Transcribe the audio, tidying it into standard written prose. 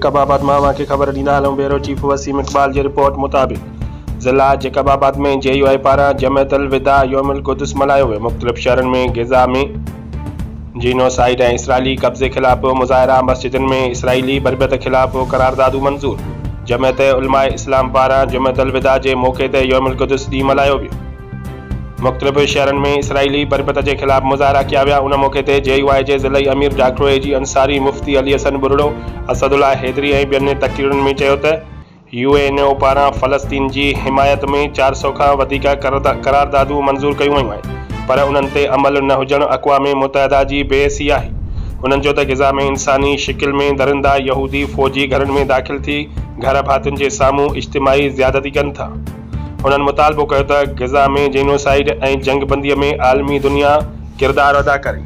जैकबाबाद मां खे ख़बर ॾींदा हलूं। ब्यूरो चीफ वसीम इक़बाल जी रिपोर्ट मुताबिक़ ज़िला जैकबाबाद में JUI पारां जमअतुल विदा यौमुल क़ुद्स मल्हायो वियो। मुख़्तलिफ़ शहरनि में ग़ज़ा में जीनोसाइड ऐं इसराइली कब्ज़े ख़िलाफ़ मुज़ाहिरा, मस्जिदुनि में इसराइली बर्बत ख़िलाफ़ क़रारदादू मंज़ूर। जमअत उलमा इस्लाम पारां जमअतुल विदा जे मौक़े ते यौमुल क़ुद्स ॾींहुं मल्हायो वियो। मुख़्तलिफ़ शहरनि में इसराइली बर्बत के खिलाफ़ मुज़ाहिरा किया विया। उन मौक़े ते JUI जे ज़िलई अमीर डॉक्टर AG अंसारी, मुफ्ती अली हसन बुरड़ो, असदुल्ला हैदरी ऐं ॿियनि तक़रीरुनि में चयो त UNO पारां फ़लस्तीन जी हिमायत में 400 खां वधीक क़रारदादू मंज़ूर कयूं वयूं आहिनि, पर उन्हनि ते अमल न हुजणु अक़वाम मुतहदा जी बेहसी आहे। उन्हनि चयो त ग़ज़ा में इंसानी शिकिल में दरिंदा यहूदी फ़ौजी घरनि में दाख़िल थी घर भातियुनि जे साम्हूं इज्तिमाई ज़्यादती कनि था। उन्हनि मुतालबो कयो त ग़ज़ा में जेनोसाइड ऐं जंगबंदीअ में आलमी दुनिया किरदारु अदा करे।